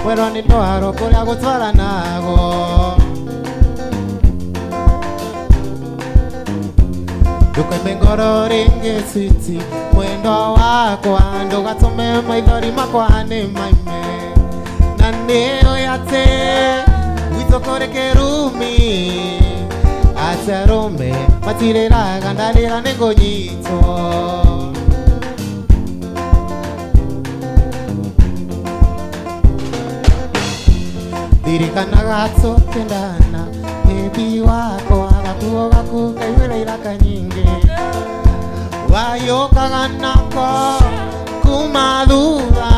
Mwero ni ndwaro kuria gutwara nago Ndukeme ngoro ringi switi Mwendo wakwa ndugatume maithori makwa ni maime Na niyo yate witokore kerumi Aterume matiriraga ndarira ningonyitwo Dirikanaga tukendana Baby wako agakuo gakuka iwira iraka nyingi Wayokaga nako kumadhura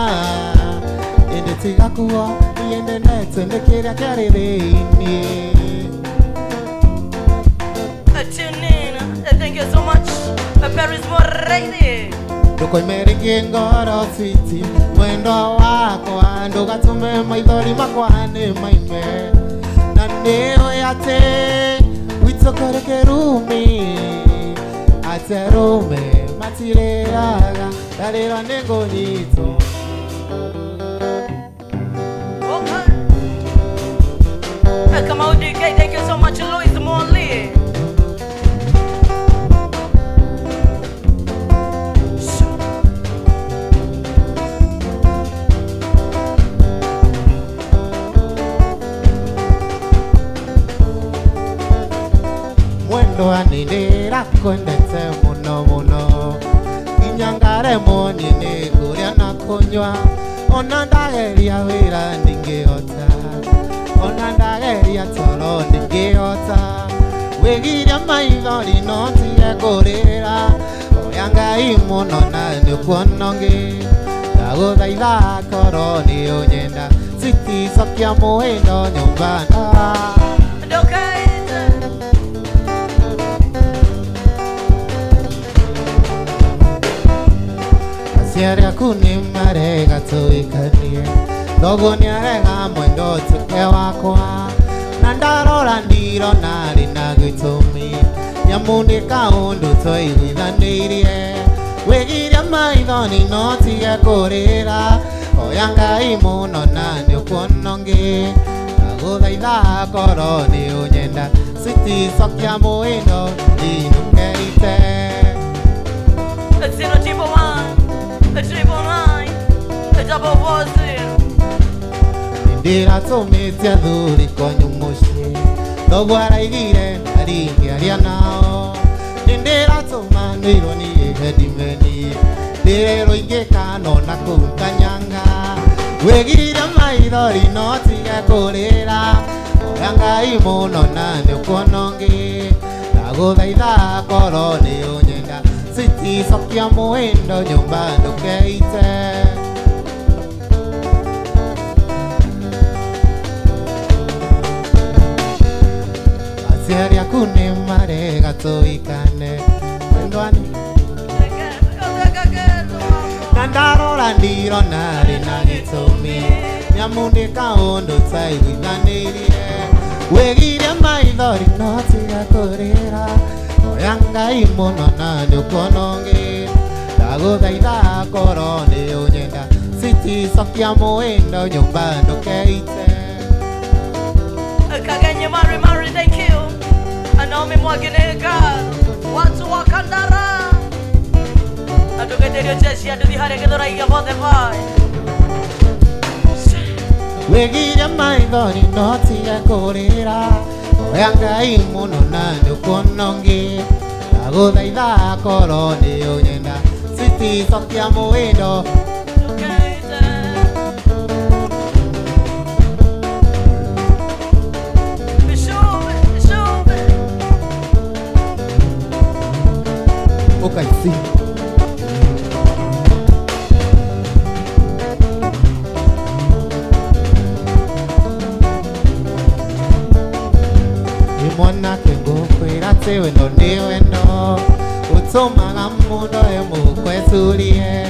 Ende tigakuo iende netende kiria kiari thiini Thank you so much Paris Moreni Ndukoimereke ngoro switi Mwendo wako ndugatume maithori makwa ni maime Na niyo yate witokore kerumi Aterume matiriraga ndarira ningonyitwo Come out DK, thank you so much Louise Morley Mwendo anindira kwendete muno muno Inyangare monine kuria na kunywa Ona ndageria wira ndingihota Ona ndageria toro ndingihota Wigiria maithori no tige kurira Oya Ngai muno na niukuonongi Ndaguthaitha koro ni unyenda Siti cokia muhindo nyumbana Aciari aku ni marega tuikanie Thoguo ni arega mwendo tuke wakwa Na ndarora ndirona rina gitumi Nyamu ni kaundu twaiguithanirie Wigiria maithori no tige kurira Oya Ngai muno na niukuonongi Ndaguthaitha koro ni unyenda Siti cokia muhindo ndinukerite 0-1-9-0-4-0 Ndira tumite athuri kwanyu mucii Thoguo araigire aringi aria nao Ndira tumanirwo ni hedimeni Ndirerwo ingikana kuu Kanyanga Wigiria maithori no tige kurira Oya Ngai muno na niukuonongi Ndaguthaitha koro ni unyenda Siti cokia muhindo nyumba ndukeite Aciari aku ni marega tuikane Mwendwani Na ndarora ndirona rina gitumi Nyamu ni kaundu twaiguithanirie Wigiria maithori no tige kurira Oya Ngai muno na niukuonongi Ndaguthaitha koro ni unyenda Siti cokia muhindo nyumba ndukeite Kagenye Mari, thank you Anome Mwagineka Watu wa Kandara Atuketerio jeshi atudihare kedora iya bote vai Wigiria maithori no tige kurira Oya Ngai muno na niukuonongi Ndaguthaitha koro ni unyenda Siti cokia muhindo Ukaisi Imwana kengukwira ati wendo ni wendo Utumaga mundu emukwesurie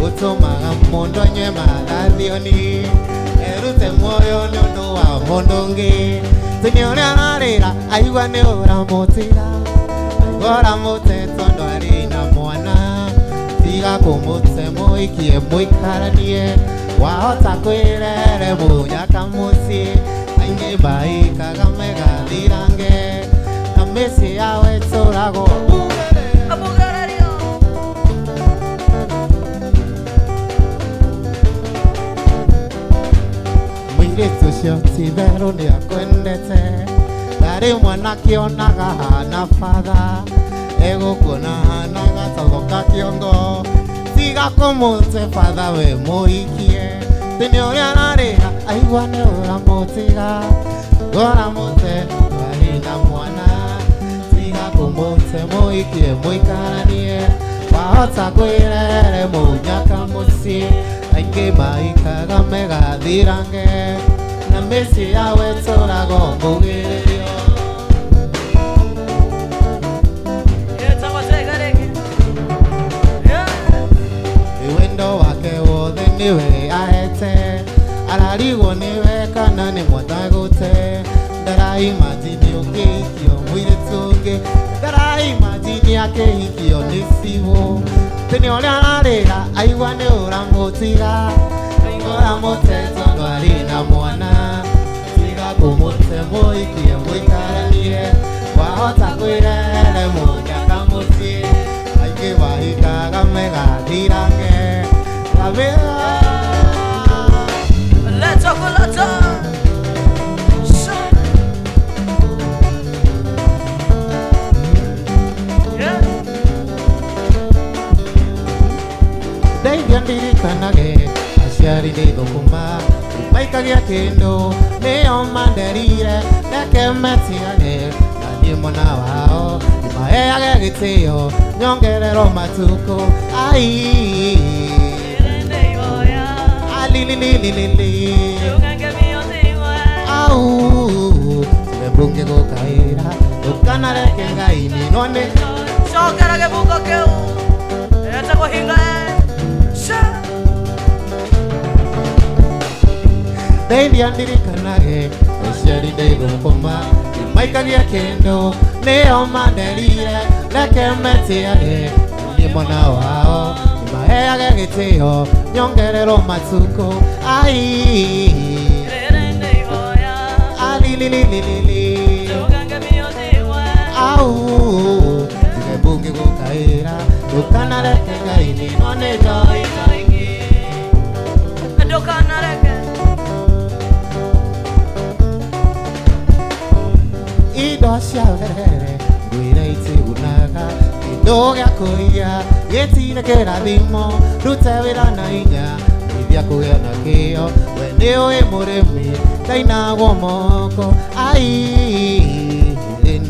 Utumaga mundu nywe malathioni Erute moyo ni undu wa mundu ungi Tini uria ararira aigua ni uramutira Aigua uramuteta ndwari na mwana Tiga kumute muikie muikaranie wahota kwirere munyaka muci aingi maikaga megathirange na mĩciĩ yao ĩtũragwo Abugarerio. mũirĩtu ũcio ti-itherũ nĩakwendete na rĩmwe nakĩonaga hana batha egũkuona hana gatogoka kĩongo tiga kũmũte batha we mũhikie tĩ nĩ ũrĩa ararĩha aigua nĩ ũramũtiga ũramũte warĩ na mwana tiga kũmũte mũhikie mũikaranie wahota kwĩrere mũnyaka mũciĩ aingĩ maikaga megathirange na mĩciĩ yao ĩtũragwo mbugĩrĩrio wendo wake wothe nĩwe ahete ararigwo nĩwe kana nĩ mwatagũte ndaraimagini ũkĩhikio mũirĩtu ũngĩ ndaraimagini akĩhikio nĩ cibũ tĩ nĩ ũrĩa ararĩra aigua nĩ ũramũtiga ũramũte tondũ arĩ na mwana tiga kũmũte mũhikie mũikaranie wahota kwĩrere mũnyaka mũciĩ aingĩ mahikaga megathirange Let's go, let's go. Ndeithia ndirikanage aciari nĩ thũkũma maikagia kĩndũ nĩo manderire reke metigage na niĩ mwana wao maheage gĩtĩo nyongererwo matukũ alilililili au tũgebunge gũkaĩra ndũkanareke Ngai ninone cokera gĩbungo kĩu etagũhinga ndeithia ndirikanage aciari nĩ thũkũma maikagia kĩndũ nĩo manderire reke metĩage niĩ mwana wao maheage gĩtĩo nyongererwo matukũ alilililili au tũgebunge gũkaĩra ndũkanareke Ngai ninone njoi indo cia werere ngwĩre itigunaga kĩndũ gĩa kũiya gĩtirĩ kĩrathimo rute wĩra na hinya geithia kũgĩa na kĩo we nĩ ũĩ mũrĩmi ndainagwo moko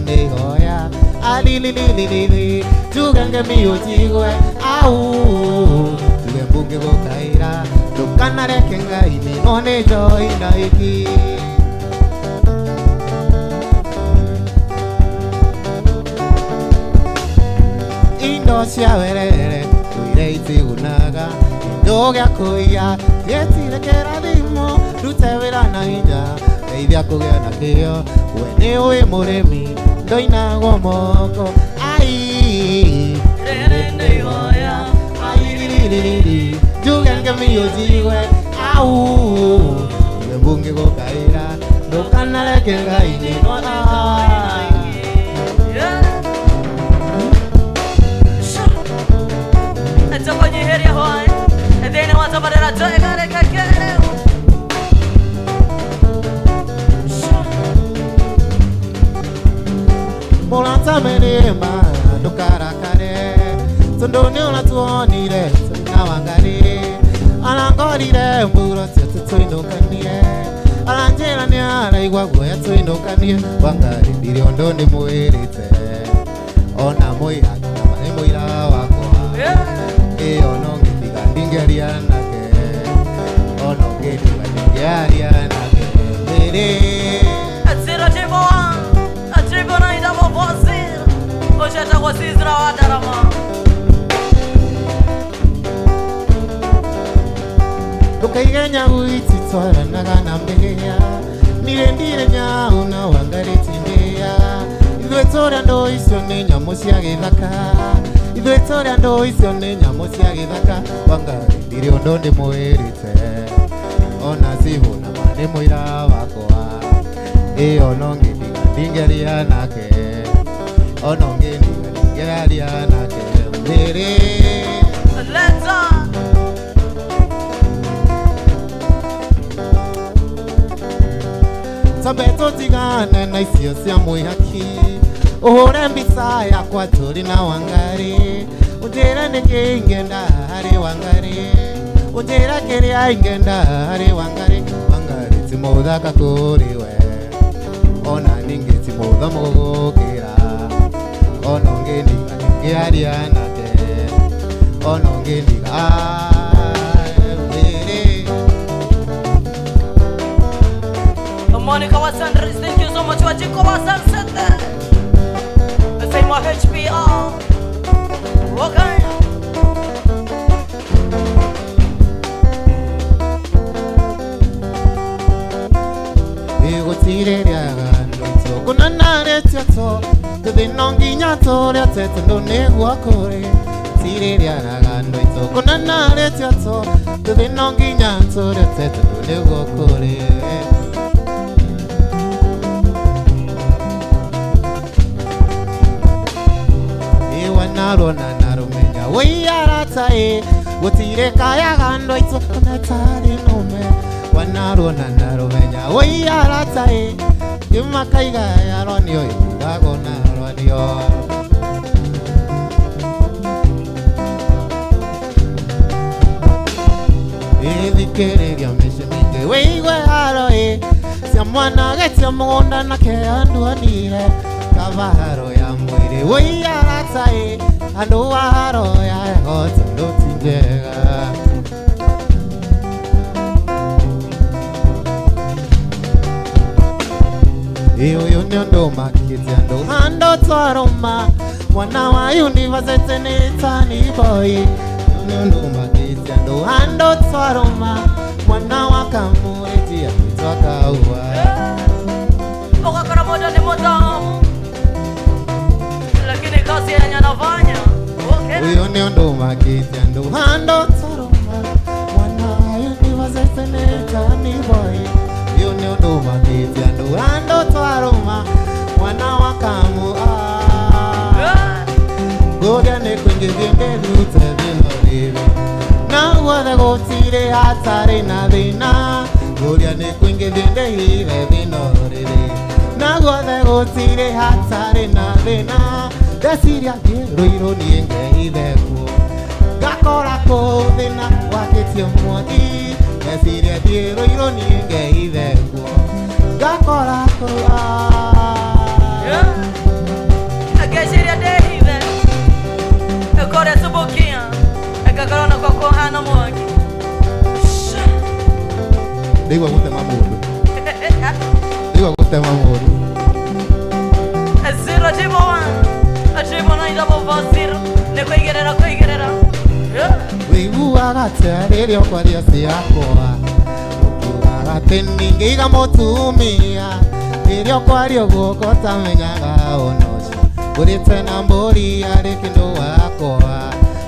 nĩ hoya alilililili tugenge miũjigwe au tũgebunge gũkaĩra ndũkanareke Ngai ninone njoi na iki indo cia werere ngwĩre itigunaga kĩndũ gĩa kũiya gĩtirĩ kĩrathimo rute wĩra na hinya geithia kũgĩa na kĩo we nĩ ũĩ mũrĩmi ndoinagwo moko tugenge miũjigwe au tũgebunge gũkaĩra ndũkanareke Ngai ninone mũratamĩrĩma ndũkarakare tondũ nĩ ũratuonire twĩna Wangari arangorire mburo cia tũtũinũkanie aranjĩra nĩ araigua guoya twĩinũkanie Wangari ndirĩ ũndũ ndĩmwĩrĩte ona mũira nĩ mũira wakwa ĩyo no ngĩtiga ndingĩaria nake ona ngĩtiga ndingĩaria nake ndũkaige nyau ititwaranaga na mbĩya nire ndire nyau na Wangari ti mbĩya ithuĩ tũrĩ andũ icio nĩ nyamũ cia gĩthaka ithuĩ tũrĩ andũ icio nĩ nyamũ cia gĩthaka Wangari ndirĩ ũndũ ndĩmwĩrĩte ona sibona mane moira wakwa iyo nongidiga ndingeria nake ona ngindiga ndingeria nake mbere Leta Sabeto tigane na icio cia mwihaki Uhure mbica yakwa turi na Wangari Ujira niki ingenda hari Wangari Ujira kiria ingenda hari Wangari Wangari timuthaka kuriwe Ona ningi timutha mugukira Ona ngindiga ningiaria nake Ona ngindiga Monica Wasandris, thank you so much for Chico Wasansete. Say more HPR. Okay. Ego tire riaga nito kuna nare tiato Tude nongi nyato ria tete ndo negua kore Tire riaga nito kuna nare tiato Tude nongi nyato ria tete ndo negua kore Narona narumenya wiyarata Wotire kaya gando ito kunatari nome Wanarona narumenya wiyarata Kima kaiga yaronio Gago naronio Thikiriria mishimite Weigwe haro Sia mwana getia mugunda na ke anduanire Kavaharo ya mwiri wiyarata Andu waharo ya hoti nduti njega Uyu ni undu makiti andu hando twaruma Mwana wa university ni tani boy Uyu ni undu makiti andu hando twaruma Mwana wa kamuriti atitwa kaua Ukakora moja ni motamu Lakini kazi yenye anafanya Uyu ni undu makiti andu hando twaruma Mwana wa university ni tani boy Uyu ni undu makiti andu hando twaruma Mwana wa kamua Goria ni kuingithia nderute thino rivi Na guothe gutire hatari na thina Goria ni kuingithia ndehire thino rivi Na guothe gutire hatari na thina Ndeciria ngĩrũirwo niĩ ngeithe kuo Ngakora kũ thĩna wakĩtie mwothi Ndeciria ngĩrũirwo niĩ ngeithe kuo Ngakora kũ Ngeciria ndĩhithe Ngakore tubukia Ngakorana kwa kũhana mwaki Ndigua gũtema mũndũ Ndigua gũtema mũndũ Zero jibo one Jibo nine double four zero Nĩkũigĩrĩra Wĩiguaga atĩa rĩrĩa ũkwaria ciakwa Ũkiugaga atĩ ningĩiga mũtumia Rĩrĩa ũkwaria ũguo ũtamenyaga ona ũcio Ngũrĩte na mbũri arĩ kĩndũ wakwa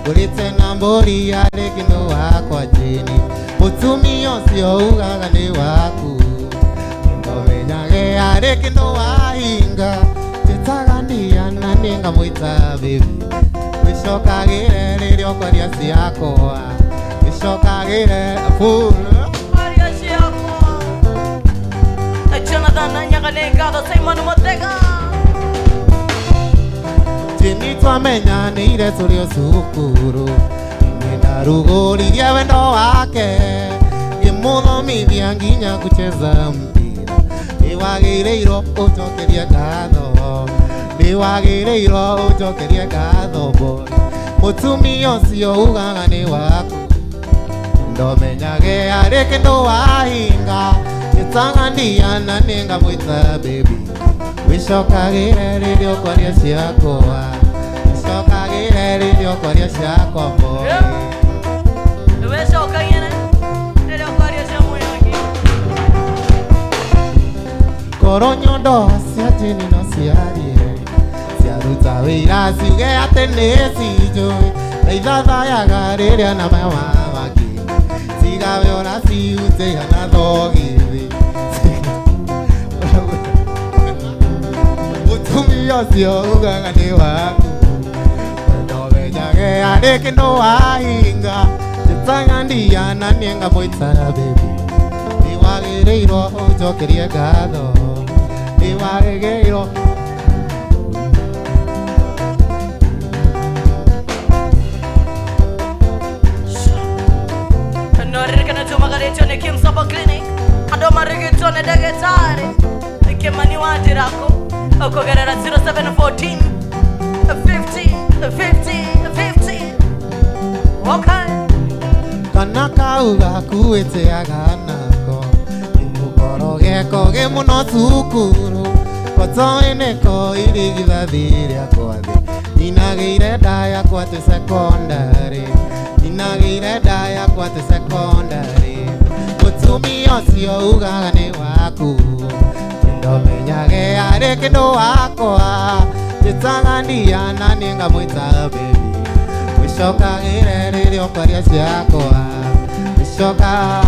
Ngũrĩte na mbũri arĩ kĩndũ wakwa njĩni Mũtumia ũcio ugaga nĩ waku Ndomenyage arĩ kĩndũ wahinga Njĩtaga Diana nĩngamwĩta baby Wĩcokagĩre rĩrĩa ũkwaria ciakwa Wĩcokagĩre full Kwaria ciakwa Jonathan Nyaganegado Simon Motega Tini twamenyanĩire tũrĩ o cukuru Nĩndarugũririe wendo wake Ngĩmũthomithia nginya kucheza mpira Nĩwagĩrĩirwo ũnjokerie ngatho Nĩwagĩrĩirwo ũnjokerie ngatho boy Mũtumia ũcio ugaga nĩ waku Ndomenyage arĩ kĩndũ wahinga Njĩtaga Diana nĩngamwĩta baby Wĩcokagĩre rĩrĩa ũkwaria ciakwa Wĩcokagĩre rĩrĩa ũkwaria ciakwa boy Wĩcokagĩre rĩrĩa ũkwaria cia mwĩyaki Korwo nyondo cia njini no ciarie Ciaruta wĩra ciuge atĩ nĩ cinjũĩ Na ithathayaga rĩrĩa na maya waki yawe ona siute hana thogithi Utumi osio ugaga ni waku No menyage areke no wahinga Jitanga ndiana nienga moitara baby Niwagereiro ujokerie gatho Niwagereiro Magaritone King Saba Clinic Ado Marigetone Dagetare Kimani Wandirako Okogerera 0714 50 Okay Kanaka uga kuete aganako Imugoro geko gemuno tukuru Kotoeneko irigithathiria kwathi Ninageire daya kwate secondary Ninageire daya kwate secondary Utumi osio ugaga ni waku Ndomenyage areke ndo wakwa Jitanga ndiana ninga mwita baby Wishoka gire ririo kwaria ciakwa Wishoka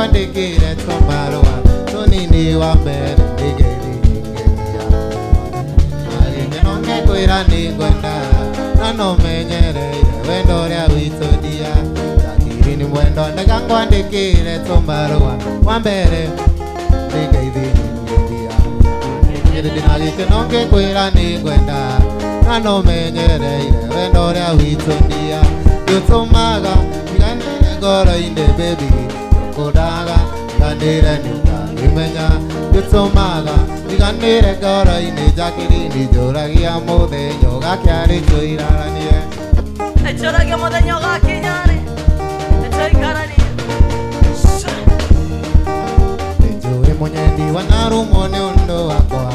Ndikire tomarwa tonini wa mbere ndigerigeria Aringe nonge kwira ningwenda Nano menyereire wendo ria witodia Takiri ni mwendo ndegangwa ndikire tomarwa wa mbere ndigerigeria Aringe nonge kwira ningwenda Nano menyereire wendo ria witodia Yutumaga iganire goro inde baby Kodaga, ganire nyuka imenya Yutumaga, iganire goro ine jakiri ni joragia mode Nyoga kiari choiraranie Joragia mode nyoga kinyari Choikaranie Nejoe monyendi wanarumo ni undo wakwa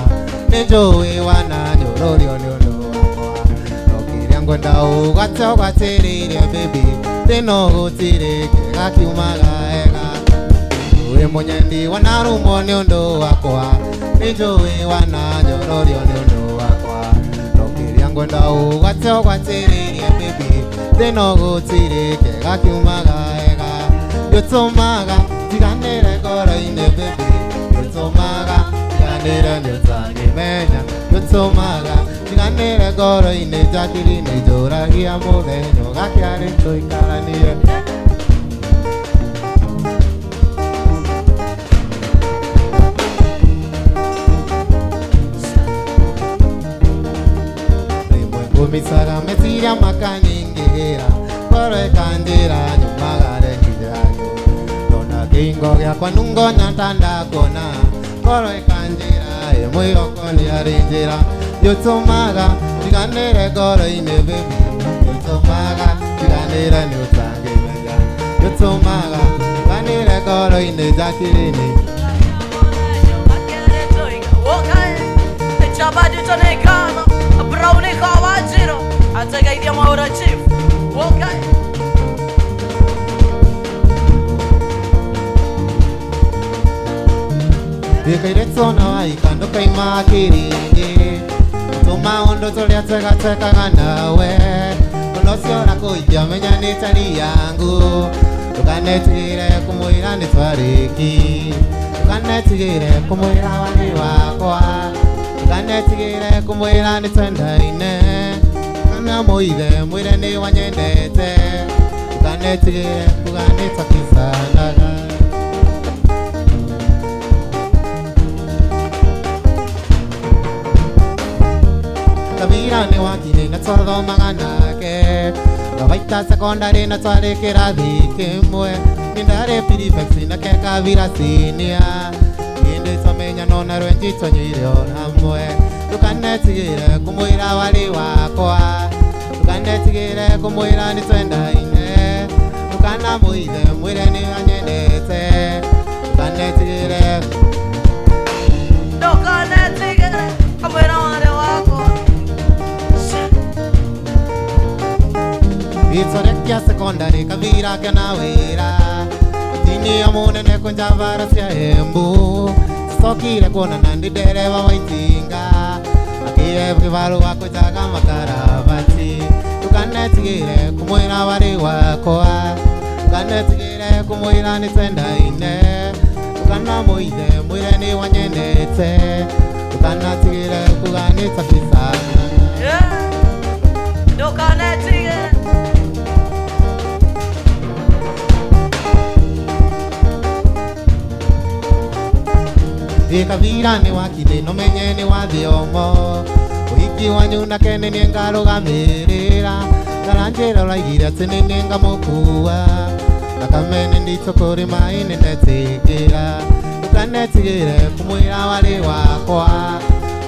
Nejoe wananyororio ni undo wakwa Nokiria ngwenda ugacho gatiriria baby Tino gutirike gakiumaga ega Uwe monyendi wanarumo ni undo wakwa Nijoe wananyororio ni undo wakwa Nokiria ngwenda ugacho gatiriria baby Tino gutirike gakiumaga ega Yutumaga tiganire goro ine baby Yutumaga tiganire nyutangimenya Yutumaga tiganire goro ine jakiri ni joragia muthenyo gakiari tuikaranie Kumisaga metiria makaningira Koro ekanjira nyumagare hijayo Dona kingo gya kwa nungo nyantanda kona Koro ekanjira mwiroko ni arinjira Yutumaga tiganire goro ine baby Yutumaga tiganire ni utange mega Yutumaga tiganire goro ine jakirini Chabadi tonekana Brownie kawajiro Ataka idia maura chief Okay Dikaire tsona waikando kaima kiringi Tuma ondo tolia teka ganawe Konosio kuija menya ni tari yangu Tukanetigire kumuira ni twariki Tukanetigire kumuira wani wakwa Tukanetigire kumuira ni twendaine Kana muithe mwire ni wanyendete Tukanetigire kuganita kisanaga Kabira ni wakine na twathomaga nake Gabaita secondary na twari kirathi kimwe Nindari prefect na ke Kabira senior Indi twamenya nona rwenji twanyuire o hamwe Tukanetigire kumwira wari wakwa Tukanetigire kumwira ni twendaine Tukana muithe mwire ni wanyendete Tukanetigire kia secondary kavira kana wira tini ya munene kunjavara cia Embu sokire kuona nandi dereva waitinga akie kivaru wako jaga makarabati tukanetigire kumwira wari wakwa tukanetigire kumwira ni twendaine tukana muithe mwire ni wanyendete tukanatigire kuganita kisana tukanetigire ikavira ni wakile no menye ni wathiomo wiki wanyu na kene ni ngarugamirira ngaranjira uraigire ati ni ngamukuwa nakamene nditokori maini ndetigera tukanetigire kumwira wari wakwa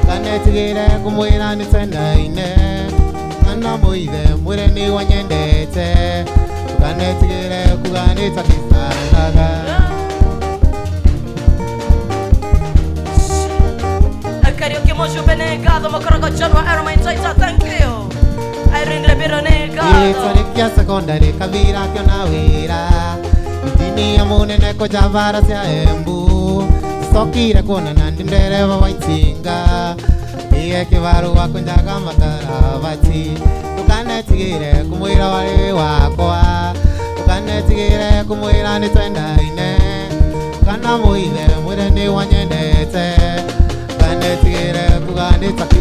tukanetigire kumwira ni twendaine kana muithe mwire ni wanyendete tukanetigire kuganita kisanaga karaoke mojo benegado mokorogo chonwa aromaitaita thank you airindre biro negado itarikia secondary kavira kiona wira itini ya munene kujavara cia Embu sokire kuona nandi dereva waitinga iye kivaru wakunjaga makarabati tukanetigire kumwira wari wakwa tukanetigire kumwira ni twendaine kana muithe mwire ni wanyendete tukanetigire kuganita ki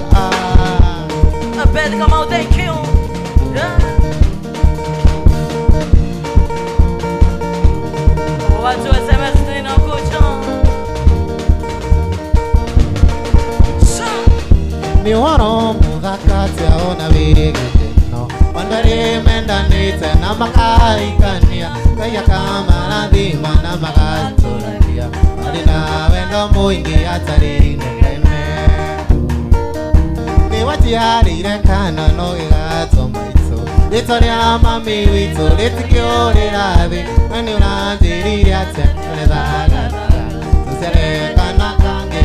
a bed come out thank you watu SMS nina kucho ni waro muthaka tiaona wigitino wandari mendanite na makaikania kaya kama nathima na magaturania marina wendo muingi atari nene ni watiarire kana no gigato maito ritoria mami witu ritikiurira thi na ni uranjirire ate urethaga tucerekana kangi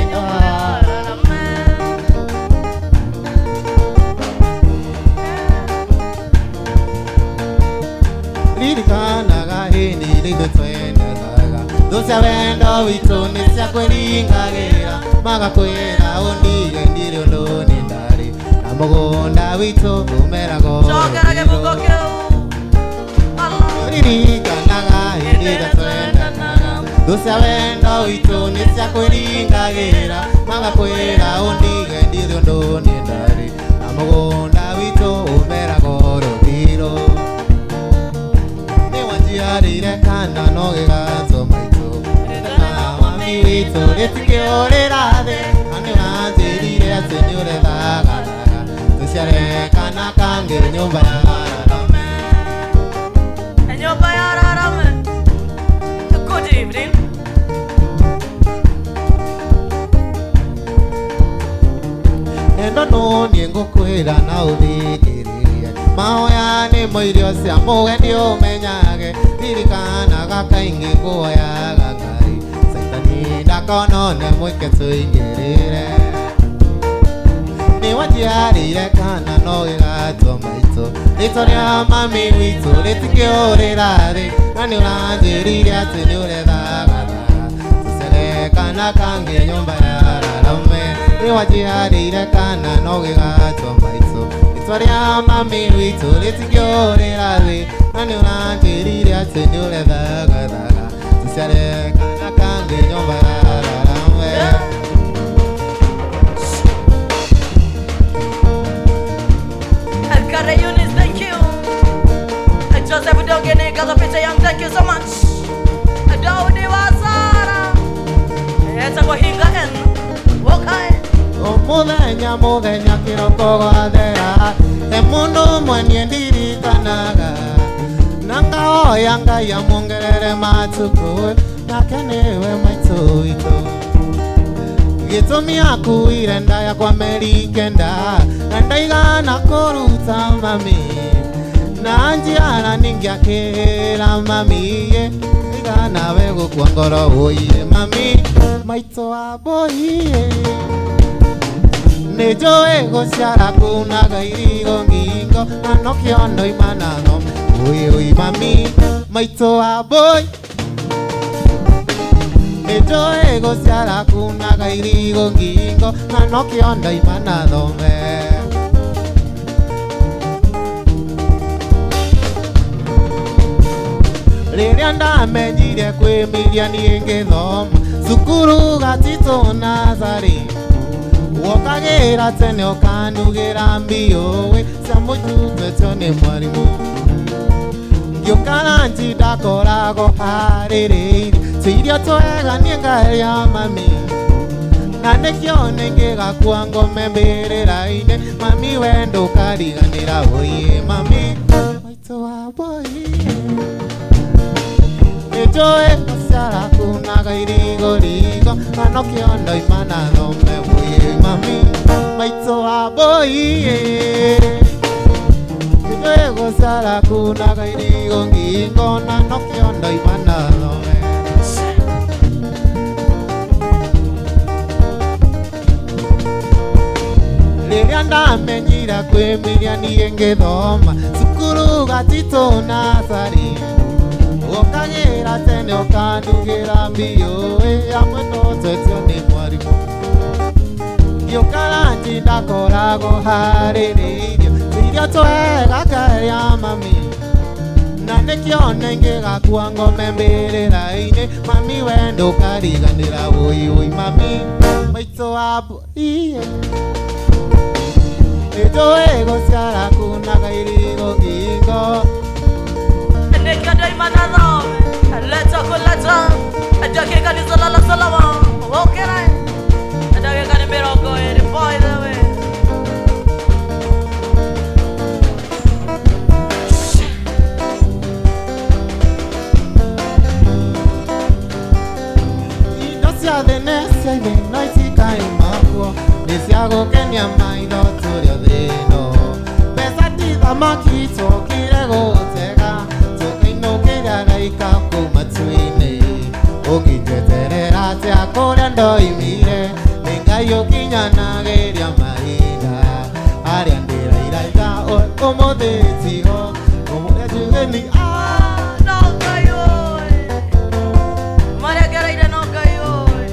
ririkanaga hindi rigutwendaga thucia wendo witu ni cia kwiringagira magakwira undige ndiri undu ni ndari na mugunda witu umerago ririkanaga hindi rigutwendaga thucia wendo witu ni cia kwiringagira magakwira undige ndiri undu ni ndari na mugunda witu umerago rutiro arire kana no gigato maito na mami witu ritikiurira thi ani uranjirire ati ni urethaga tuciare kana kangi nyumba ya Rarame good evening endo no ni ngukwira na uthikiririe mahoya ni moirio cia mugeni umenyage ririkanaga kaingi nguoyaga Ngai saitani ndakonone mwike tuingirire ni wajiarire kana no gigatwo maito ritoria mami witu ritikiurira thi na ni uranjirire ati ni urethaga tucerekana kangi nyumba ya Rarame ni wajiarire kana no gigatwo maito ritoria mami witu ritikiurira thi na ni uranjirire ati ni urethaga tucerekana kangi nyumba ya Rarame Eunice, thank you. Joseph Dogene, Gazapita Young, thank you so much. Daudi Wazara. It's a Wahinga and Wokai. Muthenya kiroko gwathera emundu mwenye ndirikanaga nangaoya Ngai amuongerere matuku nake niwe maitu witu gitumi akuire nda yakwa meri kenda na ndaigana kuruta mami na njiara ningiakira mami igana we gukua ngoro uire mami maitu aboie nijoe guciara kunaga irigo ngingo na no kiondo imanano Ui ui mami maito wa boy Ejoe go siara kuna gairigo ngingo na no kiondo imana thome Riria ndamenyire kwimiria nie ngithoma cukuru gatito Nazari wokagira tene ukanugira mbio we cia mujumbe cio ni mwarimu ngiukara nji ndakorago haririire cio irio twega nie ngaria mami na nikio ningigakua ngome mbirira-ini mami we ndukariganira oye mami maito wa boy Ejoe gociara kuna gairigo rigo na no kiondo imana thome oye mami maito wa boy Ejoe gociara kuna gairigo ngingo na no kiondo imana thome Riria ndamenyire kwimiria nie ngithoma cukuru gatito Nazari Wokagira tene ukanugira mbio amwe no tetio ni mwarimu Ngiukara nji ndakorago haririirio irio twega ngaria mami na nikio ningigakua ngome mbirira-ini mami we ndukariganira ui ui mami maito wa boy Ejoe gociara kuna gairigo ngingo Nikio ndo imana thome leta kuleta dakika ni salala salama okera dakika ni mirongo iri by the way Indo cia thene cia ithino itikaimagwo nĩ cia gũkenia maitho tũrĩ o thĩno mbeca ti thamaki tũkire gũtega tũkĩinũkĩra gaika kuma tu-inĩ ũngĩnjeterera atĩa kũrĩa ndoimire nĩ Ngai ũkinyanagĩria mahinda harĩa ndĩrairaiga ũmũthĩ tiho ũmũthĩ njugeni no Ngai oi marĩa ngereire no Ngai oi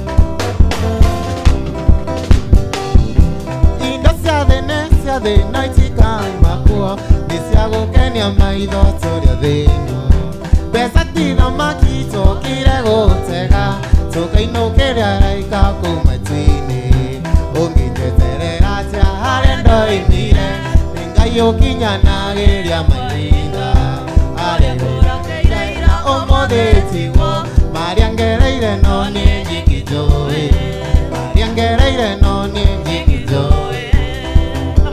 Indo cia thene cia thĩno itikaimagwo nĩ cia gũkenia maitho tũrĩ o thĩno mbeca ti thamaki tũkire gũtega tũkĩinũkĩra gaika kuma tu-inĩ ũngĩnjeterera atĩa harĩa ndoimire nĩ Ngai ũkinyanagĩria mahinda harĩa ndĩrakeire ũmũthĩ tiguo marĩa ngereire no niĩ nyiki njũĩ marĩa ngereire no niĩ nyiki njũĩ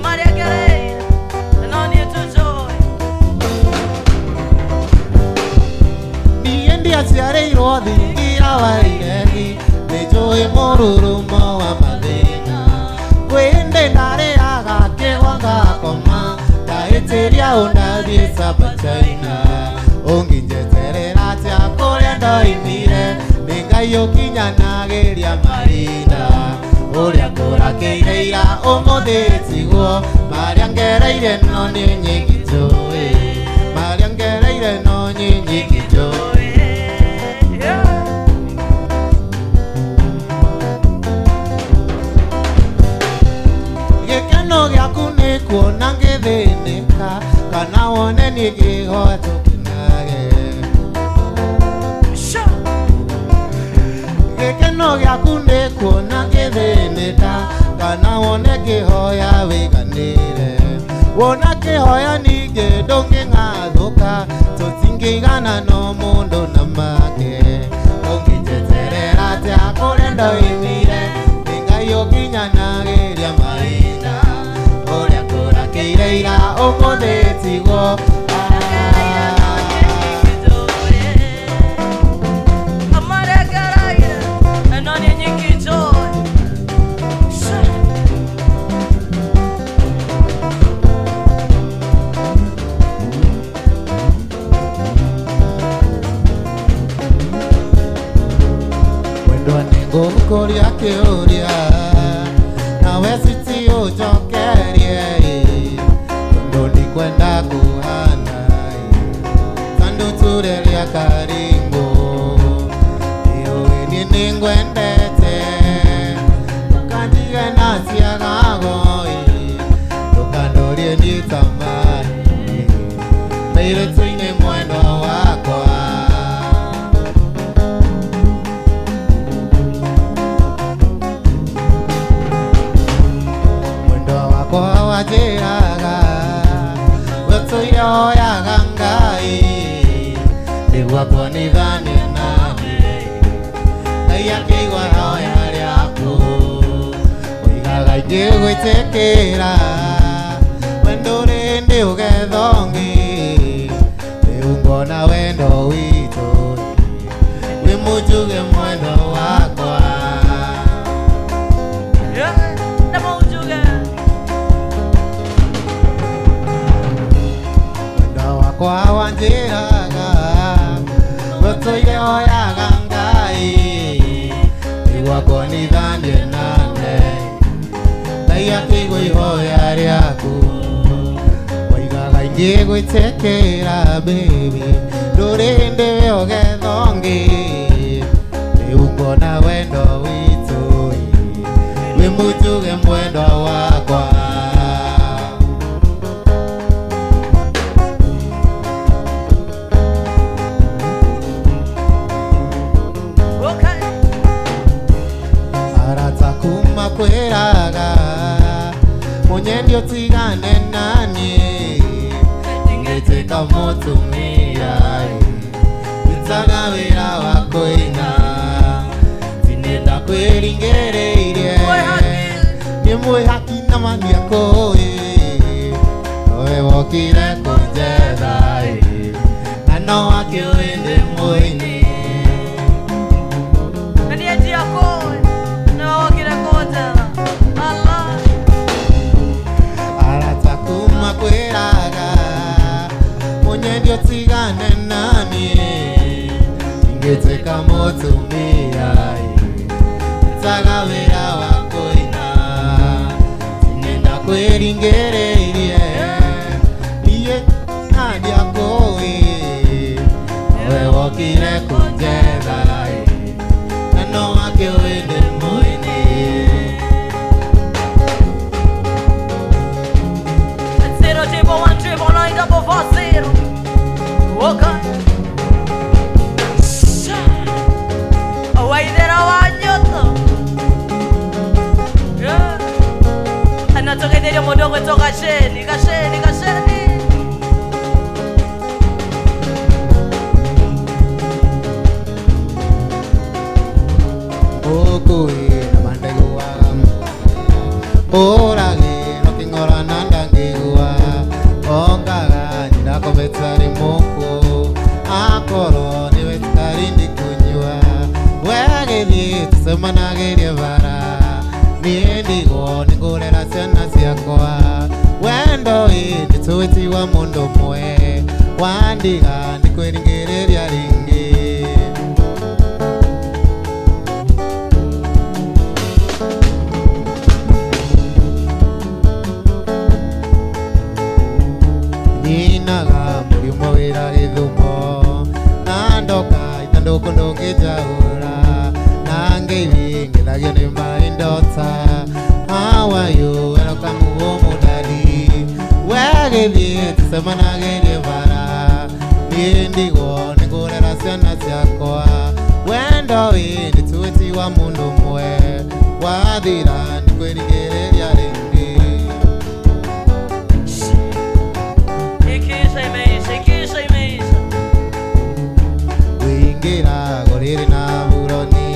marĩa ngereire no niĩ tu njũĩ niĩ ndiaciarĩirwo thingira wa iregi nĩ njũĩ mũrurumo wa mathĩna kwĩndĩ ndarĩaga kĩgwa ngakoma ndahĩtĩria ũndathiĩ Sabachaina ũngĩnjeterera atĩa kũrĩa ndoimire nĩ Ngai ũkinyanagĩria mahinda ũrĩa ngũrakĩire ira ũmũthĩ tiguo marĩa ngereire no niĩ nyiki njũĩ marĩa ngereire no niĩ nyiki njũĩ Gĩkeno gĩaku nĩ kuona ngĩthĩnĩka kana wone niĩ ngĩhoya tũkenage Gĩkeno gĩaku nĩ kuona ngĩthĩnĩka kana wone ngĩhoya wĩganĩre wona kĩhoya ningĩ ndũngĩng'athũka tũtingĩigana no mũndũ na make ũngĩnjeterera atĩa kũrĩa ndoimire nĩ Ngai ũkinyanagĩria mahinda ũrĩa ngũrakĩire ira ũmũthĩ tiguo Ngũkũria kĩũria nawe siti ũnjokerie tondũ ndikwenda kũhana turelia karimbo ewe ni ngwendete kandiga nasia gagoi tukandorie ni tamani meire tuine mwendo wakwa mwendo wakwa wajiraga wetuyo ya gangai niguo nithani nani ngai akigua hoya riaku oigaga ingĩ gwĩtĩkĩra wendo rĩndĩ ũgethongi rĩu ngona wendo witũ wĩ mũnjuge mwendo wakwa mwendo wakwa wanjĩraga gũtũire oyaga Ngai nĩguo akonithanie nane Ngai akĩigua ihoya rĩaku oigaga ingĩ gwĩtĩkĩra baby ndũrĩndĩ we ũgethongi rĩu ngona wendo witũ wĩ mũnjuge mwendo wakwa kuma kwĩraga mũnyendi ũtigane nani ingĩtuĩka mũtumia ndutaga wĩra wa kũina tinenda kwĩringĩrĩirie nĩ mwĩhaki na mani akũĩ nowe wokire kũnjetha na no akĩũĩ ndĩ mũini kwĩraga mũnyendi ũtigane nani ingĩtuĩka mũtumia ndutaga wĩra wa kũina tinenda kwĩringĩrĩirie niĩ na ndiakũĩ nowe wokire kũnjetha na no akĩũĩ ndĩ mũini 1-9-0 okay away there awanyoto yeah anatoka ndio modongo toka kasheni okui na mandego orage no kingora nandangegwa ongaga ndakobetsari moko akoro niwe tari ndikunywa wegethie tusemanagerie bara niendigo ningurera ciana ciakwa wendo indi tuwitiwa mundu mwe wandiga ndikwĩringĩrĩria ringi ninaga mũrimũ wĩra gĩthumo na ndoka ithandũkũ ndũngĩnjaũra na ngeithi ngĩthagio nĩ maindota how are you welcome home daddy wegĩthiĩ tucemanagĩrie bara niĩ ndigwo nĩngũrera ciana ciakwa wendo ĩndĩ tuwĩtiwa mũndũ mwe wathira ndikwĩringĩrĩria rĩngĩ wĩingĩra gorĩrĩ na buroni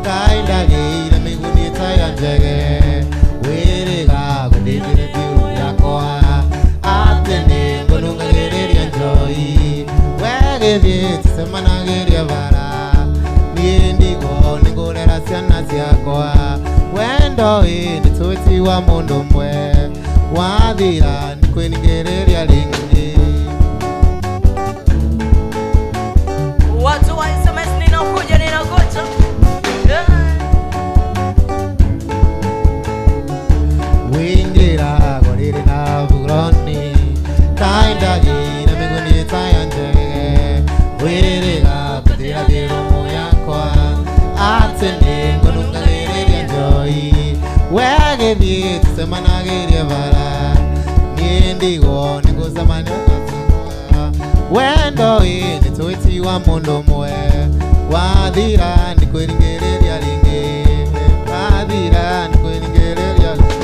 kaindagĩire mĩguni ta ya njege wĩrĩga gũthĩnjĩre biũ yakwa atĩ nĩ ngũnungagĩrĩria njoi wegĩthiĩ tucemanagĩrie bara niĩ ndigwo nĩngũrera ciana ciakwa wendo ĩndĩ tuwĩtiwa mũndũ mwe wathira ndikwĩringĩrĩria rĩngĩ watu wa SMS ninakuja ninakuja wĩingĩra gorĩrĩ na buroni kaindagĩire mĩguni ta ya njege tũgĩthiĩ tũcemanagĩrie bara niĩ ndigwo nĩgũcemania na wendo nĩ twĩti wa mũndũ ũmwe wathira nĩ kwĩringĩrĩria rĩngĩ wathira nĩ kwĩringĩrĩria rĩngĩ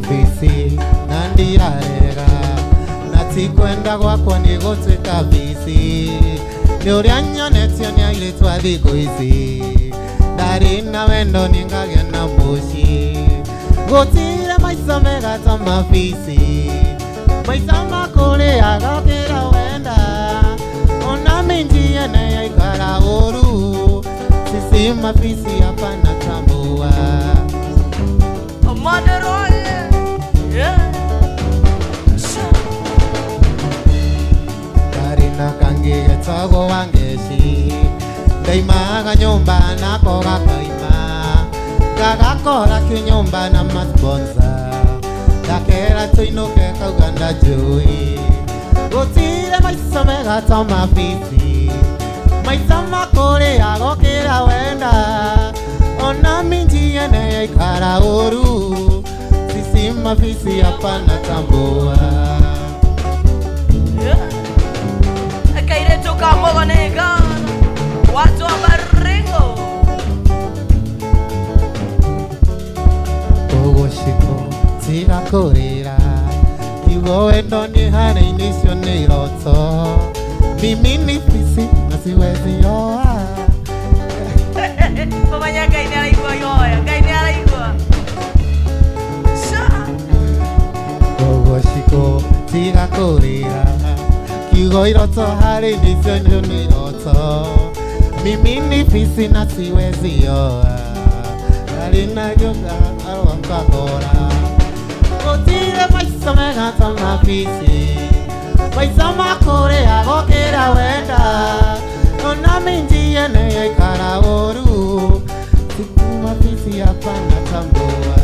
Visi na ndirarega na ti kwenda gwakwa nĩ gũtuĩka visi nĩ ũrĩa nyonetio nĩ airĩtu a thikũ ici ndarĩ na wendo nĩ ngagĩa na mũciĩ gũtirĩ maica mega ta mabici maica makũrĩaga ũkĩra wenda ona minji ene yaikara ũru sisi mabici hapana tambua Karina kange tago wangeshi ndaimaga nyumba nako gakaima gagakora kinyumba na masponsa gakera tuinuke kauganda jui gutire maica mega ta mabici maica makũrĩaga gũkĩra wenda ona minji ene yaikara ũru sisi mabici hapana tambua Kairetu kamogonega watu wa Baringo Ugushiko tiga kũrĩra kiugo wendo nĩ hana-inĩ icio nĩ iroto mimi ni fisi na siwezi yoa Pamanya Ngai nĩ araigua yoya Ngai nĩ araigua Ugushiko tiga kũrĩra kiugo iroto harĩ-inĩ icio nĩ iroto mimi ni fisi na siwezi yoa Karina yoga arwakagora gũtirĩ maica mega ta mabici maica makũrĩaga gũkĩra wenda ona minji ene yaikara ũru siku mabici hapana tambua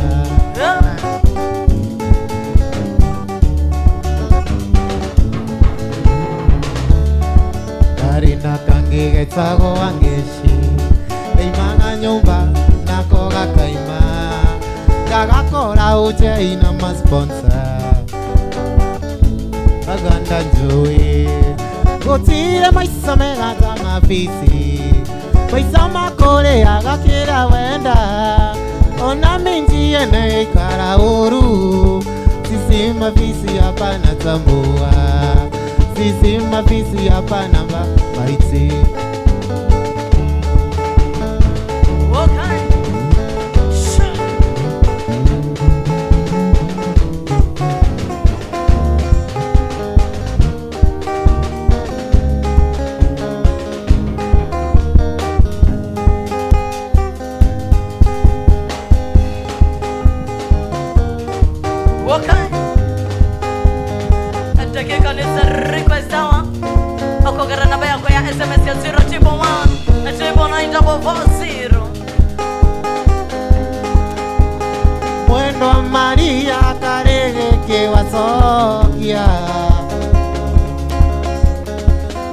Karina kange getagwo wangeshi ndaimaga nyumba nako gakaima gagakora ũjei na masponsa aganda njui gũtirĩ maica mega ta mabici maica makũrĩaga kĩra wenda ona minji ene yaikara ũru sisi mabici hapana tambua sisi mabici hapana maiti SMS ya 011 900 Mwendo wa Maria karege kiwacokia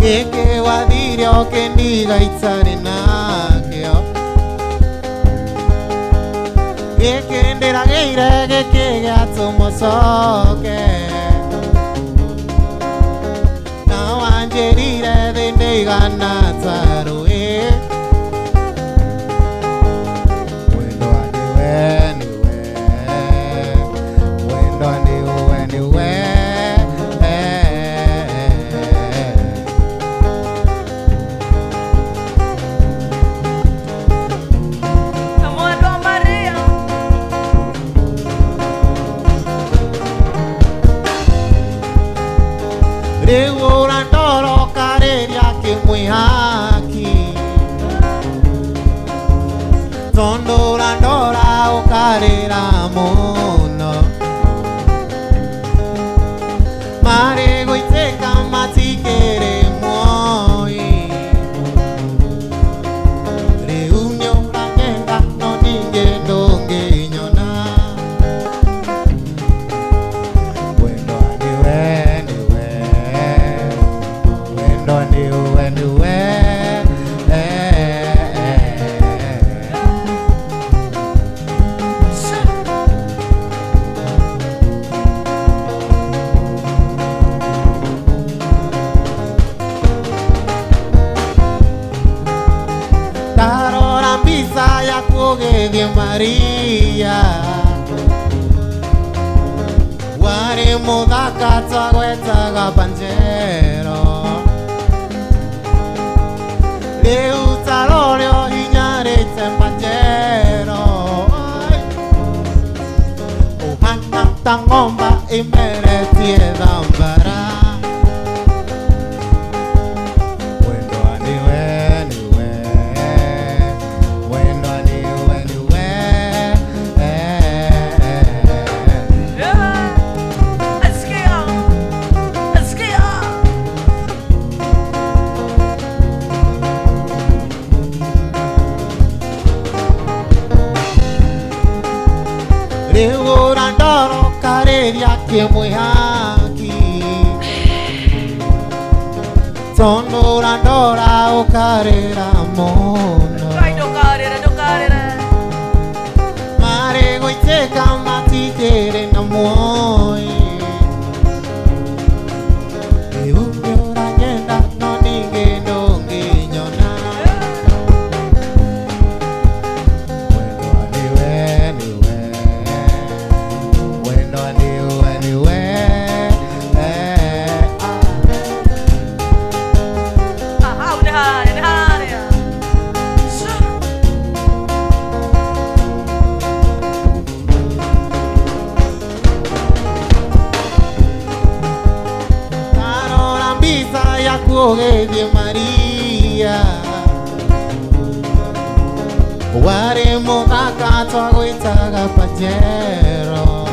gĩkĩ wathire ũkĩndiga itarĩ nakĩo gĩkĩ ndĩragĩire gĩkĩ gĩatũmũcoke na wanjĩrire thĩ ndĩigana ta rũĩ mwendwa nĩwe mwendwa nĩwe rĩu ũrandoroka rĩrĩa kĩmwĩhaki tondũ ũrandora ũkarĩra mũno marĩ gũitĩka matikĩrĩ muoyi di Maria Wari mudaka tsagweta ga panjero Leu talorio hinyare panjero Uhana tangomba imere tiedambara Devorandoro careria que muihaki Sondorandora o carera mono Vai do carera Mare goiteka mati tere na moi Eumbiora nyenda no ninge no nginyona Kuoge di Maria Ware mokaka twagoitaga pajero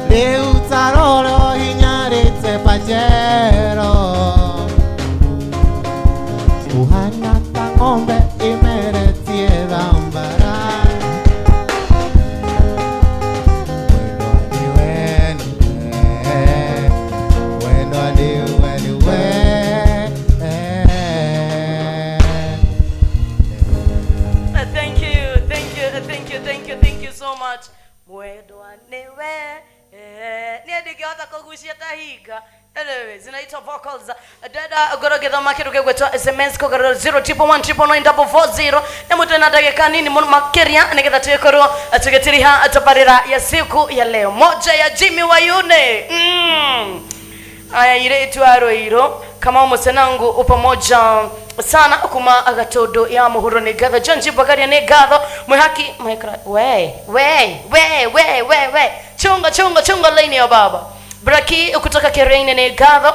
Leu taroro hinyarete pajero Uhana tangombe imeretie dambara Thank you so much. Mwendo anewe niendike hata kugushia tahiga elewe zinaitwa vocals dada gorogetha makiruke gwetwa SMS kogoro 011994440 nemutu na dakika nini makeria nigetha tuikorwo tugetiriha tabarira ya siku ya leo moja ya Jimmy Wayune aya ile itwaro kama musenangu upamoja sana kuma agatodo ya muhuro ni gatho John Jibagaria ni gatho mwihaki mwekra we chunga line ya baba Braki kutoka Kereine ni gatho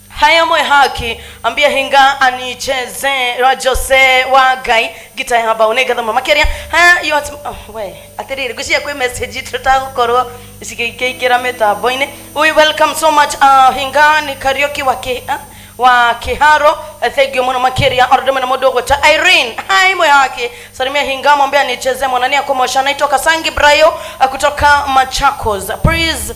haya mwihaki ambia hinga anicheze wa Jose wa Gai gita ya baba ni gatho makeria haya yo we atirire gushia kwe message tutakorwo isikikira metabo ine we welcome so much hinga ni karaoke wa Kiharo thank you muno makeria ordomo na modogo ta Irene hai moyo wake salimia hinga mwambia nicheze mwanani akomosha naitoka Sangi Brayo kutoka Machakos please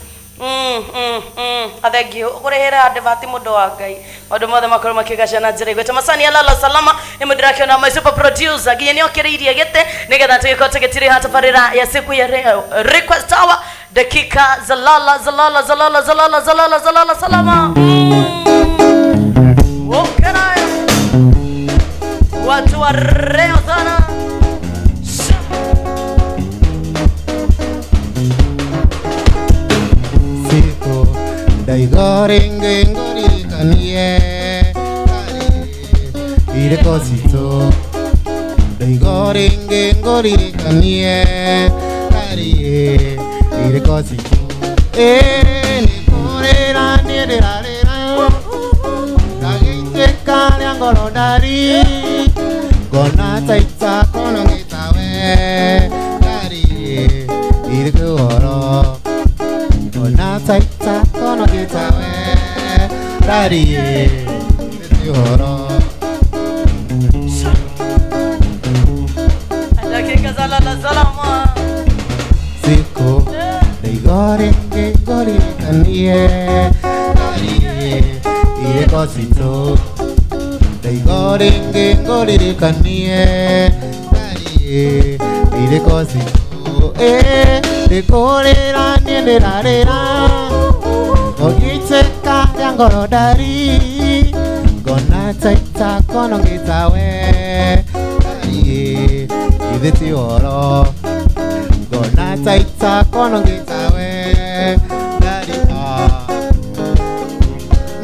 thank you kurehera advati mudo wa Ngai odo mothe makoro makigasha na njira gweta masani ya lala salama imudirake na my super producer ginyeni okiriirie gete nigetha tugikote getire hata barira ya siku ya leo request hour dakika za lala salama watu wa reo sana Siko daigorenge ngori kanie Ire cosito daigorenge ngori kanie Ire cosito ni korera nederarera Kani angolo dari Gona taita kono ngitawe Dari Iriku oro Gona taita kono ngitawe Dari Iriku oro dakika za lala salama Siko Daigorenge gori kanie Dari Iriku sito Daigorenge ngorire kanie Dari ire cosito dekorera nenderarera Ogiteka yangoro dari Gona taita kono ngitawe Dari Iditi oro Gona taita kono gitawe Dari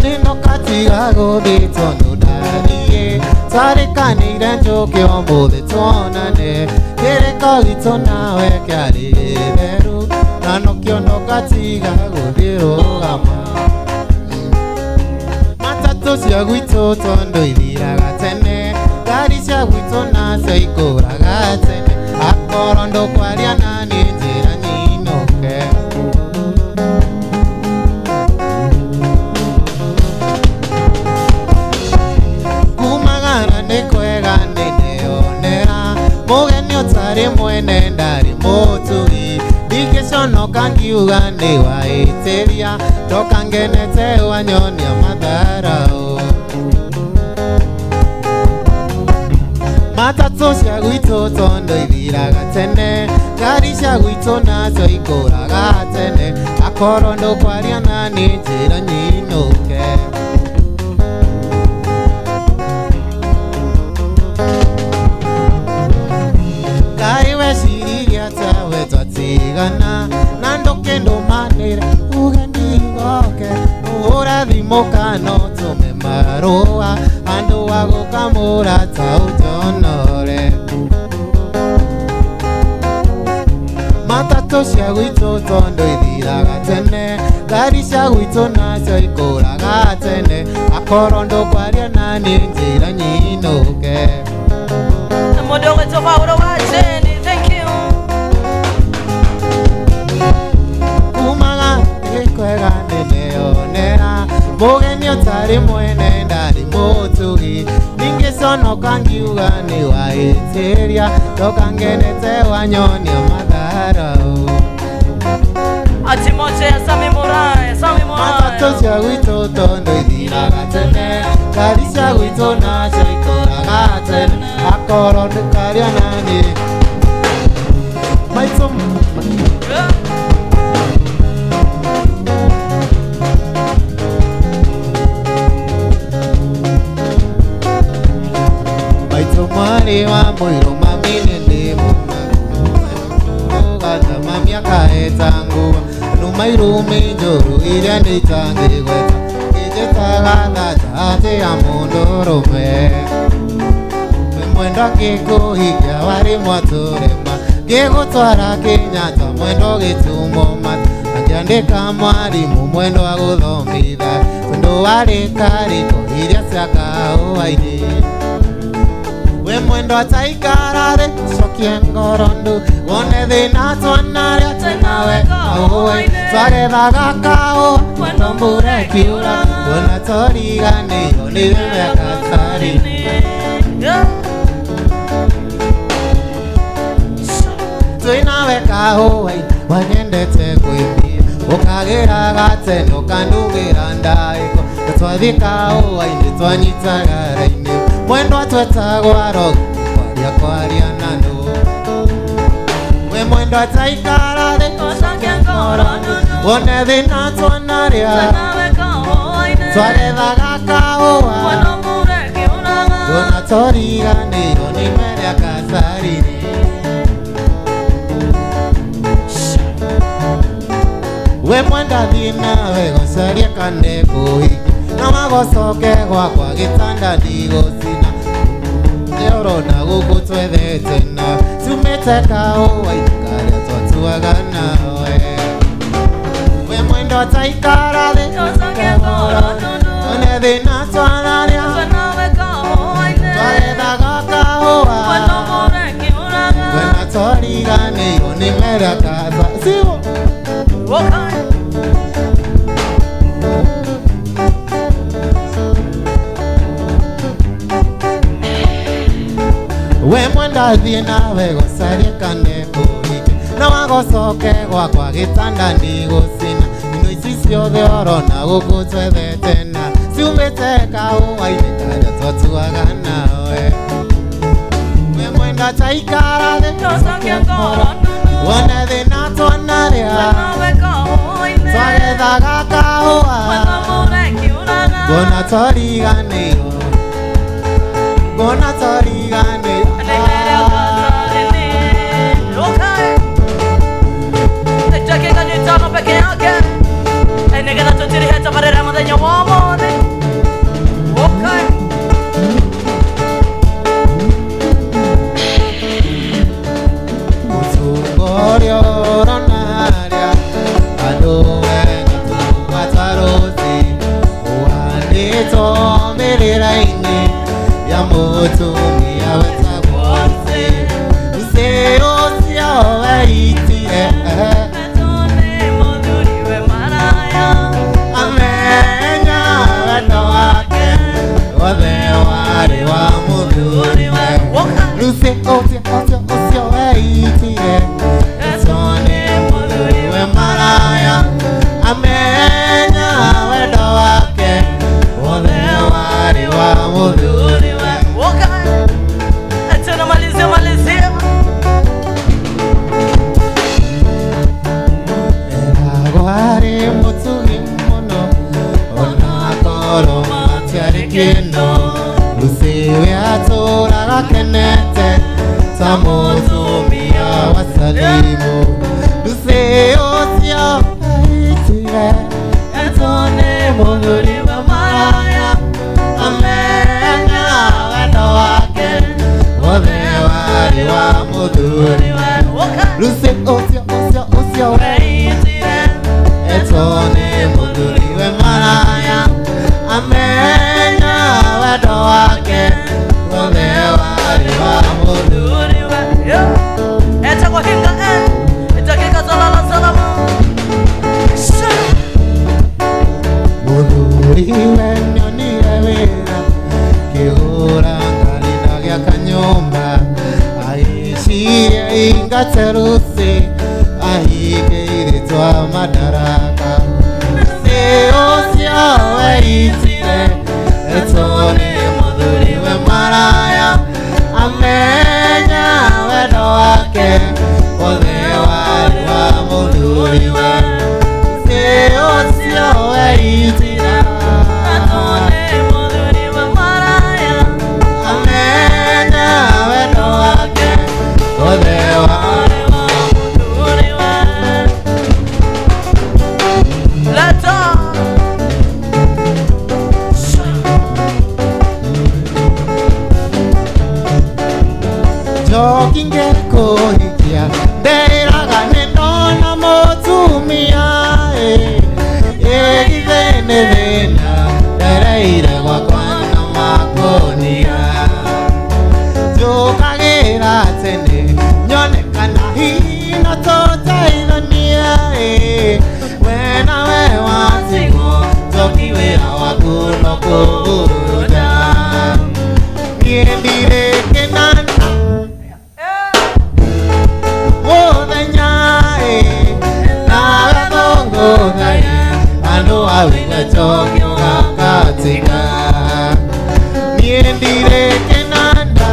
Nino katiga gobi tono dali Tarika ni renjo kiombo de tonane Kere kalito nawe kyari beru Nano kiono katiga gobi rogama Matato siya guito tondo idira gatene Gari siya guito na seikora gatene Akorondo kwaria nani njira ninoke Kumagana nekwega neneonera Mugeni otari mwene ndari motui Dikeshono kangiuga newa eteria Tokangenete wanyonia madharao Matatu cia gwito tondo ithiraga tene Ngari cia gwito nacio ikũraga tene Akorwo ndũkwaria nani njĩra nyinũke Ngai weciririe tawe twatigana Na ndũkĩndũmanĩre uge ndigoke Ũhũre thimũ kana ũtũme marũa Andũ wa gũkamũra ta ũnjonore Matatu cia gwitũ tondo ithiraga tene Ngari cia gwitũ nacio ikũraga tene Akorwo ndũkwaria nani njĩra nyinũke Mũndũ wetwo Paulo Wacheni, thank you. Kumaga ikwega neneonera Mugeni otari mwene ndari mutugi Ningiconoka ngiuga ni waitiria Tokangenete wanyonia madharau Ati moja ya Sami Morai, Sami Morai. Matatu cia gwitũ tondo ithiraga tene Ngari cia gwitũ nacio ikũraga tene Akorwo ndũkaria nani Maitũ Maitũ mwari wa mũiro mamine ndĩ Ũgata mamiaka etangua Numa irumi njũru iria nĩitangĩgweta Ijĩtaga thata atĩ ya mũndũrũme Mwendo ngĩkũhikia warĩ mwatũrĩma Ngĩgũtwara Kĩnyatta mwendo gĩtumo mata Ngĩandĩka mwarimũ mwendo wa gũthomithia Tondũ warĩ kariko iria cia kahũa-inĩ We mwendo ataikara thĩ cokie ngoro ndu Wone thĩna twanarĩa tenawe kahũa-inĩ Twagethaga kahũa mwendo mbura ĩkiura Wona toriganĩirwo nĩ wĩmeka tari-inĩ Twĩnawe kahũa-inĩ wanyendete kwĩmbia Ũkagĩraga tene ũkandugĩra ndaĩko Twathiĩ kahũa-inĩ twanyitaga raini Mwendo atwetagwo arogi kwaria na nũ We mwendo ataikara thĩ cokie ngoro ndu Wone thĩna twanarĩa Twagethaga kahũa mwendo mbura ĩkiuraga Wona toriganĩirwo nĩ merĩa kasari-inĩ We mwenda thiĩ nawe gũcaria kane kũhiki Na magocoke gwakwa gĩtanda ndigũcina Nĩũrona gũkũ twethete na Tumĩte kahũa-inĩ karĩa twatuaga nawe We mwenda ataikara thĩ cokie ngoro ndu Wone thĩna twanarĩa Twagethaga kahũa mwendo mbura ĩkiuraga Wona toriganĩirwo nĩ merĩa kasari We mwenda thiĩ nawe gũcaria kane kũhiki Na wagocoke gwakwa gĩtanda ndigũcina Ino ici ciothe orona gũkũ twethete na Ciumĩte kahũa-inĩ karĩa twatuaga nawe We mwenda taikara thĩ cokie ngoro ndu Wone thĩna twanarĩa Twagethaga kahũa Ngona toriganĩirwo Ngona toriganĩirwo tano peke yake. Nigera tutiri heta marera muthenya wa mothe. Okay. Mutungorio ronaria adoe ngatuatarosi uanito miriraini ya mutumia wetagwose useo sio weitire Etone muthuriwe maraya. amenya wendo wake wothe wari wa muthuriwe Lucy osio weitire etone muthuriwe maraya amenya wendo wake wothe wari wa muthuriwe Tena malizia. Eragwari mutugi muno ona koro matiari kino Lucy we aturaga kenete ta mutumia wa Salimu Lucy osio weitire etone muthuriwe maraya amenya wendo wake wothe wari wa muthuriwe Lucy osio weitire etone muthuriwe maraya amenya wendo wake wothe wari wa muthuriwe Eta kwa hinga itakika salama. muthuriwe nyonire wira kihura ngarina gia kanyumba aicirie ingate Lucy ahingĩiritwa madaraka Lucy ũcio weitire etone muthuriwe maraya amenya wendo wake wothe wari wa muthuriwe Lucy ũcio weitire etone muthuriwe maraya amenya wendo wake wothe wari wa muthuriwe Leta. Jokingekuhikia ndeiraga nindona mutumia igithene thina ndereire gwakwa na makonia njukagira tene nyone kana hina tutaithania we nawe watigwo njoki wira waku no kuruda niĩ ndirĩ kĩnana muthenya nawe thũngũthagia andũ awĩre njokio gakatika niĩ ndirĩ kĩnanda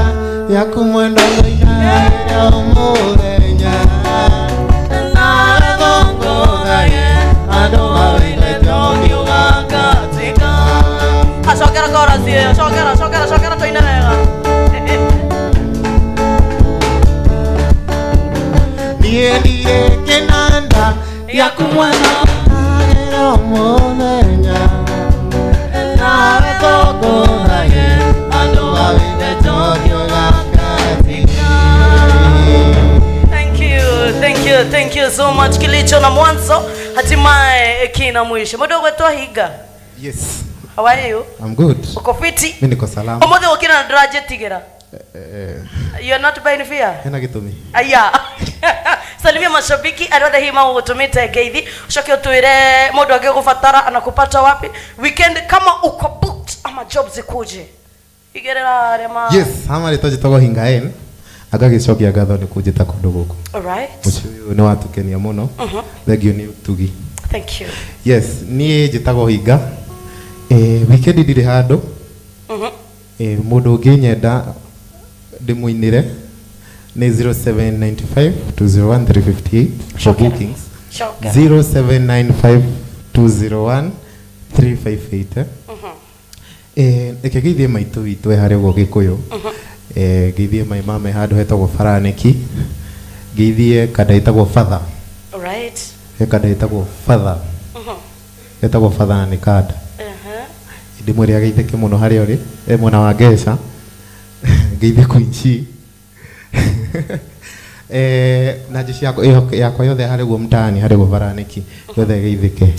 gĩaku mwendo ngũinaĩra mũthenya nawe thũngũthagia andũ awĩre njokio gakatika Ashokera chorus hiyo. Shokera toine wega. niĩ ndirĩ kĩnanda gĩaku mwendo ngũinaĩra mũthenya nawe thũngũthagia andũ awĩre njokio gakatika Thank you so much. Kilicho na mwanzo hatimaye kina mwisho. Mudogo wetu higa. Yes. How are you? I'm good. Uko fiti? Mimi niko salama. Omothe ukina na draje tigera. You are not buying fear? Hena gitumi. Aya. Salimia mashabiki arada hii mau utumite geithi. Ushoke utuire modo wage kufatara anakupata wapi? Weekend kama uko booked ama job zikuje. Igerera rema. Yes, hama litoji togo hingaen. Agagicokia ngatho nĩ kũnjĩta kũndũ gũkũ. Alright. Mũciĩ ũyũ nĩ watukenia mũno. Thengio nĩ ũtugi. Thank you. Yes, niĩ njĩtagwo Hinga. Weekend ndirĩ handũ. Mũndũ ũngĩnyenda ndĩmũinĩre nĩ 0795 201 358 for bookings. 0795 201 358. Reke geithie maitũ witũ harĩa ũguo Gĩkũyũ. Geithie mai mame handũ hetagwo Baranĩki. Geithie kada hetagwo Father. Alright. kada itagwo father etagwo father na nikada ndi mwiri ageitheke muno hari ori mwana wa Ngeca ngeithe kuinchi na jeshi yako yothe hari go mtaani hari go baraniki yothe geithike.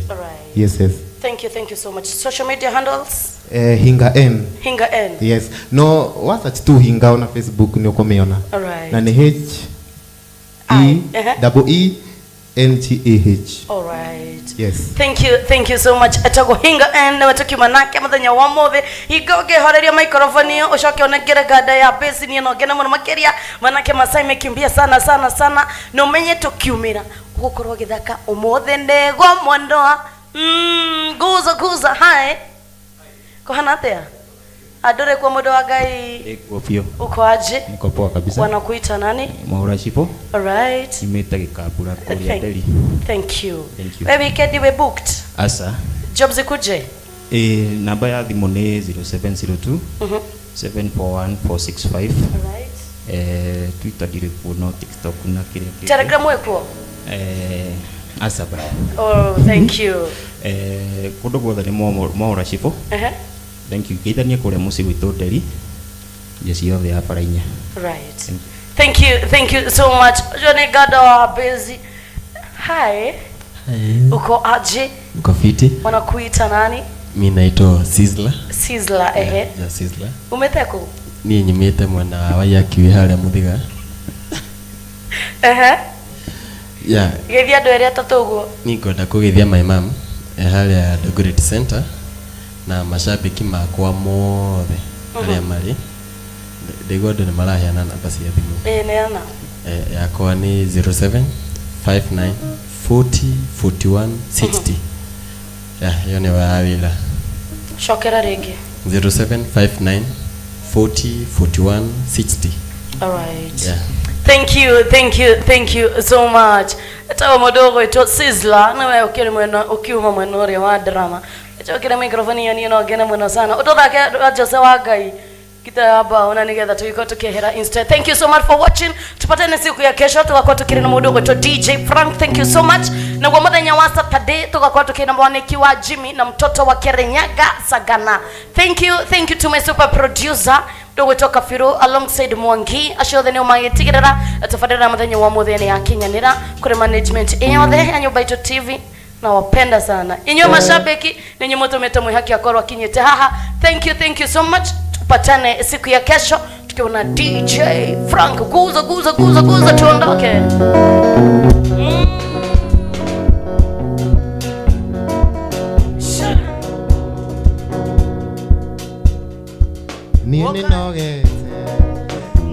Yes. Thank you so much. Social media handles? Hinga N. Yes. No, what's tu Hinga on Facebook ni ukomeona. Alright. Na ni HENGAH. Alright. Yes. Thank you so much. Atago Hinga N watuki manake muthenya wa mothe igoge horeria microphone ucoke onegere gada ya base ni no gena muno makeria manake Masai mekimbia sana no menye tukiumira gukorwo githaka umothe ndego mwandoa guza hai kohana atia adore kwa modo wa Ngai eko pio uko aje? niko poa kabisa. Wanakuita nani? Mwaura Chipo. Alright, Nimeta Gikabura kwa Delhi. Thank you. Wewe weekend we booked Asa jobs ikuje? Namba ya thimu ni 0702 741465. Alright. Twitter direct no TikTok na kile. Telegram weko? Asa ba. Oh, thank you. Kudo gwothe ni Mwaura Chipo. Thank you. Geithania kule musi witu Delhi. Jesi yothe ya farainya. Right. Thank you so much. Jone gada busy. Hi. Uko aje? Uko fiti? Wanakuita nani? Mimi naitwa Sizzla. Ya Sizzla. Umeteko? Ni nyimete mwana wa Yakiwi haria Muthiga. Yeah. Gethia ndo ere tatugo. Ni ngoda kugethia my mom haria Dagoretti Center na mashabiki makwa mothe haria mari. Degodo ni marahiana namba cia thimu. Neana. Yakwa ni 0759 40 41 60. Hiyo ni wawila. Shokera rege. 0759 40 41 60. Alright. Yeah. Thank you so much. Etawa modogo ito Sizzla na wewe ukiri mwena ukiuma mwenore wa drama. Etawa kile microphone yani no gena mwena sana. Utothake Jose wa Ngai. Kita hapa unanigetha tuiko tukihera instead. Thank you so much for watching. Tupatane siku ya kesho tukakuwa tukiri na mudogo to DJ Frank. Thank you so much. Na kwa muthenya wa Saturday tukakuwa tukina mwaniki wa Jimmy na mtoto wa Kirinyaga Sagana. Thank you to my super producer Dogo toka Firu alongside Mwangi ashothe ni umagitigirira tafadhali muthenya wa muthenya ya kinyanira kuri management yothe ya Nyumba Itu TV na wapenda sana. Inyo mashabiki ninyi mutumete mwihaki akorwa kinyete haha. Thank you so much. Tupatane siku ya kesho tukiwa na DJ Frank. Guza tuondoke. Nini nogete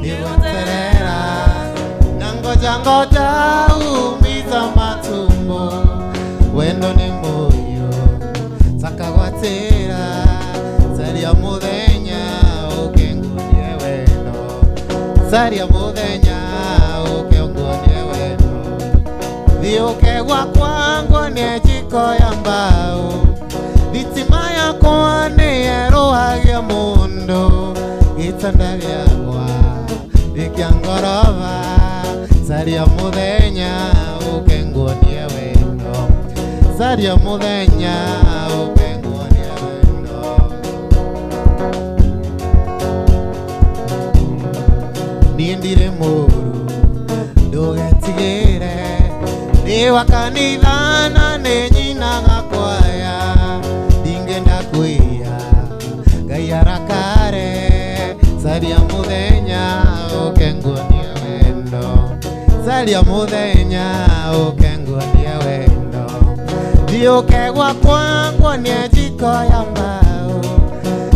niwaterera nangoja umiza matumbo wendo ni moyo takagwatira saria muthenya ukengunie wendo saria muthenya ukengunie wendo thiukegwa kwangu ni jiko ya mbao thitima yakwa ni yeruhagia mundu itanda giakwa ikiangorova saria muthenya ukengunie wendo saria muthenya ukengunie wendo nindire muru ndugetigire ni wakanithana ni nyina gakwaya ndingenda kuia Ngai arakare saria muthenya ukengunie wendo saria muthenya ukengunie wendo thiukegwa kwangu ni jiko ya mbao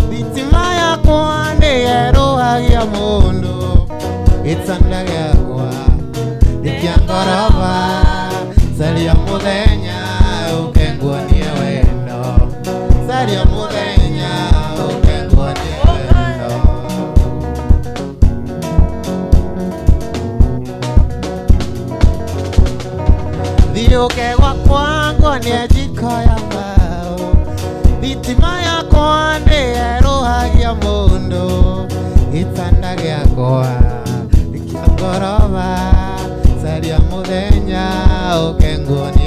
thitima yakwa ni yeruhagia mundu itanda giakwa ikiangorova saria muthenya ukengunie wendo saria muthenya ukengunie wendo thiukegwa kwangu ni jiko ya mbao thitima yakwa ni yeruhagia mundu itanda giakwa ikiangorova saria muthenya ukengunie